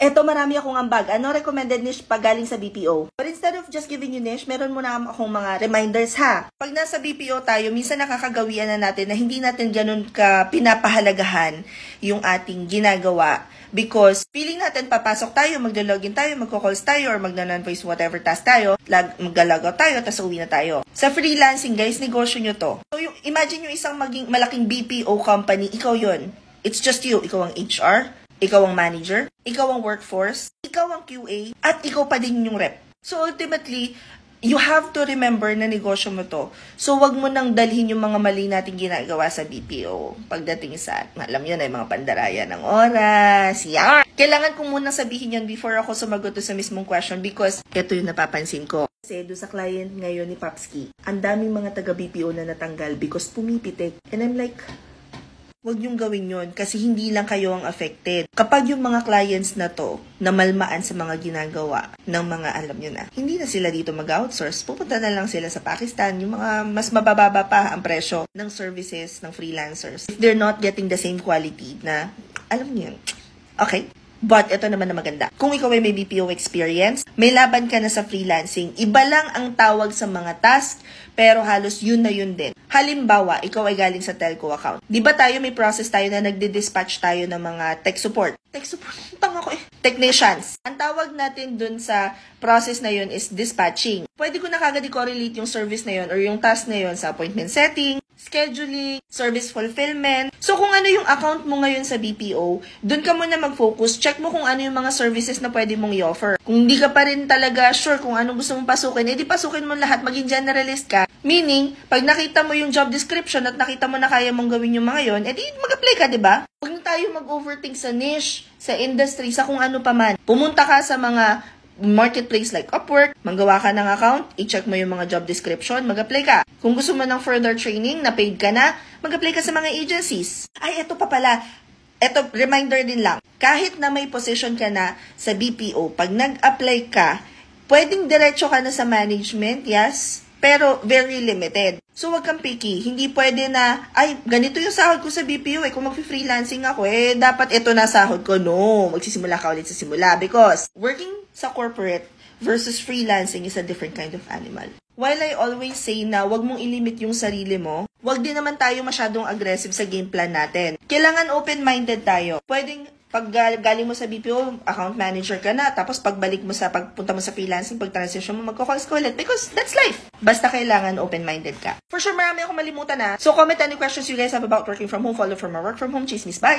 Eto, marami akong ambag. Ano recommended niche pag galing sa BPO? But instead of just giving you niche, meron muna akong mga reminders ha. Pag nasa BPO tayo, minsan nakakagawian na natin na hindi natin ganun ka pinapahalagahan yung ating ginagawa. Because feeling natin papasok tayo, maglo-login tayo, magko-calls tayo, or magna-non-voice whatever task tayo, mag-log-out tayo, tas uwi na tayo. Sa freelancing, guys, negosyo nyo to. So, imagine yung isang maging malaking BPO company, ikaw yon. It's just you. Ikaw ang HR, ikaw ang manager, ikaw ang workforce, ikaw ang QA, at ikaw pa din yung rep. So ultimately, you have to remember na negosyo mo to. So wag mo nang dalhin yung mga mali nating ginagawa sa BPO. Pagdating sa, alam yun, ay mga pandaraya ng oras. Yeah. Kailangan ko muna sabihin yan before ako sumagot sa mismong question because ito yung napapansin ko. Kasi doon sa client ngayon ni Papski, ang daming mga taga-BPO na natanggal because pumipitik. And I'm like, huwag niyong gawin yon kasi hindi lang kayo ang affected. Kapag yung mga clients na to, na malmaan sa mga ginagawa ng mga alam nyo na, hindi na sila dito mag-outsource. Pupunta na lang sila sa Pakistan, yung mga mas mabababa pa ang presyo ng services ng freelancers. If they're not getting the same quality na, alam niyo yun. Okay? But ito naman na maganda. Kung ikaw ay may BPO experience, may laban ka na sa freelancing. Iba lang ang tawag sa mga task, pero halos yun na yun din. Halimbawa, ikaw ay galing sa telco account. Di ba tayo may process tayo na nagdi-dispatch tayo ng mga tech support? Tech support? Tanga ko eh. Technicians. Ang tawag natin dun sa process na yun is dispatching. Pwede ko na kagad i-correlate yung service na yun or yung task na yun sa appointment setting, scheduling, service fulfillment. So, kung ano yung account mo ngayon sa BPO, dun ka muna mag-focus. Check mo kung ano yung mga services na pwede mong i-offer. Kung hindi ka pa rin talaga sure kung anong gusto mong pasukin, edi pasukin mo lahat, maging generalist ka. Meaning, pag nakita mo yung job description at nakita mo na kaya mong gawin yung mga yon, edi mag-apply ka, di ba? Huwag na tayo mag-overthink sa niche, sa industry, sa kung ano pa man. Pumunta ka sa mga marketplace like Upwork, magawa ka ng account, i-check mo yung mga job description, mag-apply ka. Kung gusto mo ng further training, na paid ka na, mag-apply ka sa mga agencies. Ay, eto pa pala. Eto, reminder din lang. Kahit na may position ka na sa BPO, pag nag-apply ka, pwedeng diretso ka na sa management, yes, pero very limited. So, wag kang picky. Hindi pwede na, ay, ganito yung sahod ko sa BPO eh. Kung mag-freelancing ako eh, dapat ito na sahod ko. No, magsisimula ka ulit sa simula. Because working sa corporate versus freelancing is a different kind of animal. While I always say na wag mong ilimit yung sarili mo, wag din naman tayo masyadong aggressive sa game plan natin. Kailangan open-minded tayo. Pwedeng pag galing mo sa BPO, account manager ka na, tapos pagbalik mo sa, pagpunta mo sa freelancing, pag-transition mo, magko-calls ka ulit. Because that's life. Basta kailangan open-minded ka. For sure, marami akong malimutan na. So comment any questions you guys have about working from home. Follow for more work from home. Chismis. Bye!